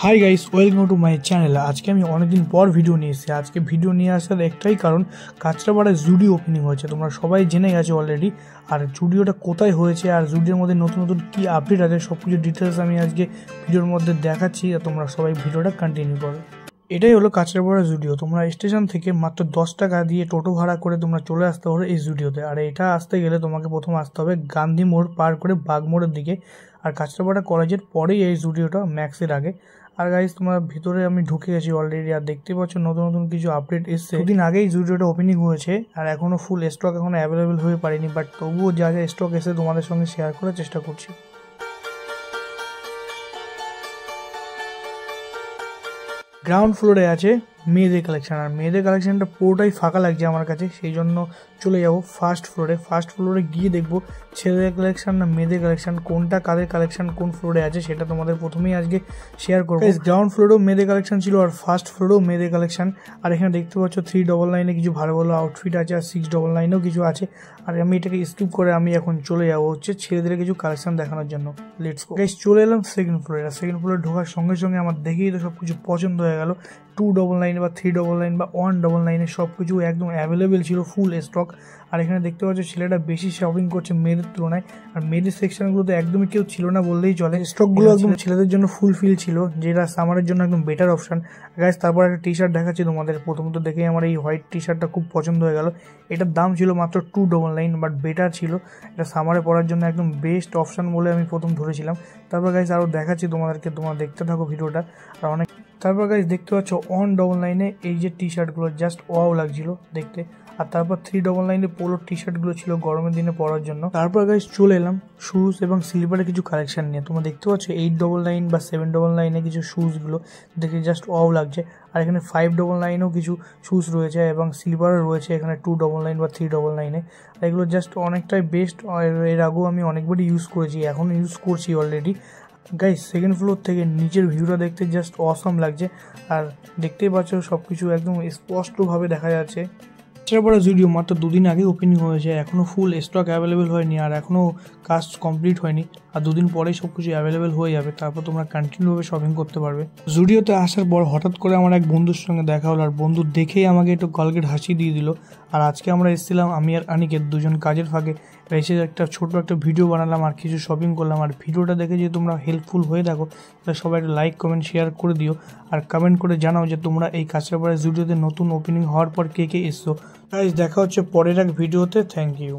Hi guys, welcome to my channel. আজকে আমি অনেকদিন পর ভিডিও নিয়ে এসেছি। আজকে ভিডিও নিয়ে আসার একটাই কারণ, কাঁচরাপাড়ায় জুডিও ওপেনিং হয়েছে। তোমরা সবাই জেনে গেছো অলরেডি। আর জুডিওটা কোথায় হয়েছে আর জুডিওর মধ্যে নতুন নতুন কী আপডেট আছে সব কিছু ডিটেলস আমি আজকে ভিডিওর মধ্যে দেখাচ্ছি। আর তোমরা সবাই ভিডিওটা কন্টিনিউ করো। এটাই হলো কাঁচরাপাড়া জুডিও। তোমরা স্টেশন থেকে মাত্র 10 টাকা দিয়ে টোটো ভাড়া করে তোমরা চলে আসতে পারো এই জুডিওতে। আর এটা আসতে গেলে তোমাকে প্রথম আসতে হবে গান্ধী মোড় পার করে বাগমোড়ের দিকে। আর কাঁচরাপাড়া কলেজের পরেই এই জুডিওটা, ম্যাক্সের আগে। আর গাইস, তোমার ভিতরে আমি ঢুকে গেছি অলরেডি। আর দেখতে পাচ্ছ নতুন নতুন কিছু আপডেট এসছে। দুদিন আগেই জুডিওটা ওপেনিং হয়েছে আর এখনো ফুল স্টক এখনো অ্যাভেলেবেল হয়ে পারেনি, বাট তবুও যা যা স্টক এসে তোমাদের সঙ্গে শেয়ার করার চেষ্টা করছি। গ্রাউন্ড ফ্লোরে আছে মেয়েদের কালেকশন। আর মেয়েদের কালেকশনটা পুরোটাই ফাঁকা লাগছে আমার কাছে, সেই জন্য চলে যাবো ফার্স্ট ফ্লোরে। ফার্স্ট ফ্লোরে গিয়ে দেখবো ছেলেদের কালেকশন না মেয়েদের কালেকশন, কোনটা কাদের কালেকশন কোন ফ্লোরে আছে সেটা তোমাদের প্রথমেই আজকে শেয়ার করবো। গ্রাউন্ড ফ্লোরেও মেয়েদের কালেকশন ছিল আর ফার্স্ট ফ্লোরেও মেয়েদের কালেকশন। আর এখানে দেখতে পাচ্ছ 399 কিছু ভালো ভালো আউটফিট আছে আর 699 কিছু আছে। আর আমি এটাকে স্কিপ করে আমি এখন চলে যাবো হচ্ছে ছেলেদের কিছু কালেকশন দেখানোর জন্য। লেটস গো গাইস, চলে এলাম সেকেন্ড ফ্লোরে। আর সেকেন্ড ফ্লোরে ঢোকার সঙ্গে সঙ্গে আমার দেখেই তো সব কিছু পছন্দ হয়ে গেল। 299 বা 399 বা 199 সব কিছু একদম অ্যাভেলেবেল ছিল, ফুল স্টক। আর এখানে দেখতে পাচ্ছ ছেলেটা বেশি শপিং করছে মেয়েদের তুলনায়। আর মেয়েদের সেকশনগুলোতে একদমই কেউ ছিল না বললেই চলে। স্টকগুলো একদম ছেলেদের জন্য ফুলফিল ছিল, যেটা সামারের জন্য একদম বেটার অপশন। গাইস, তারপর একটা টি শার্ট দেখাচ্ছি তোমাদের। প্রথমত দেখেই আমার এই হোয়াইট টি শার্টটা খুব পছন্দ হয়ে গেল। এটার দাম ছিল মাত্র 299, বাট বেটার ছিল। এটা সামারে পরার জন্য একদম বেস্ট অপশন বলে আমি প্রথম ধরেছিলাম। তারপর গাইস আরও দেখাচ্ছি তোমাদেরকে, তোমরা দেখতে থাকো ভিডিওটা। আর অনেক তারপর গাইস দেখতে পাচ্ছ 199 এই যে টি শার্টগুলো জাস্ট ওয়াও লাগছিল দেখতে। আর তারপর 399 পোলো টি শার্টগুলো ছিল গরমের দিনে পরার জন্য। তারপর গাইস চলে এলাম শুজ এবং স্লিপারের কিছু কালেকশন নিয়ে। তোমরা দেখতে পাচ্ছ 899 বা 799 কিছু শুজগুলো দেখে জাস্ট ওয়াও লাগছে। আর এখানে 599 কিছু শুজ রয়েছে এবং স্লিপারও রয়েছে এখানে 299 বা 399। আর এগুলো জাস্ট অনেকটাই বেস্ট। এর আগেও আমি অনেকবারই ইউজ করেছি, এখন ইউজ করছি অলরেডি। গাইস, সেকেন্ড ফ্লোর থেকে নিচের ভিউটা দেখতে জাস্ট অসম লাগছে। আর দেখতেই পাচ্ছ সব কিছু একদম স্পষ্টভাবে দেখা যাচ্ছে। কাঁচরাপাড়া জুডিও মাত্র দুদিন আগে ওপেনিং হয়েছে, এখনও ফুল স্টক অ্যাভেলেবেল হয়নি আর এখনও কাজ কমপ্লিট হয়নি। আর দুদিন পরেই সব কিছু অ্যাভেলেবেল হয়ে যাবে, তারপর তোমরা কন্টিনিউভাবে শপিং করতে পারবে। জুডিওতে আসার পর হঠাৎ করে আমার এক বন্ধুর সঙ্গে দেখা হলো, আর বন্ধু দেখেই আমাকে একটু গলগেট হাসি দিয়ে দিল। আর আজকে আমরা এসেছিলাম আমি আর আনিকেত দুজন কাজের ফাঁকে, এসে একটা ছোটো একটা ভিডিও বানালাম আর কিছু শপিং করলাম। আর ভিডিওটা দেখে যদি তোমরা হেল্পফুল হয়ে থাকো তাহলে সবাই একটা লাইক কমেন্ট শেয়ার করে দিও। আর কমেন্ট করে জানাও যে তোমরা এই কাঁচরাপাড়া জুডিওতে নতুন ওপেনিং হওয়ার পর কে কে এসছো। গাইস, দেখা হচ্ছে পরের এক ভিডিওতে। Thank you.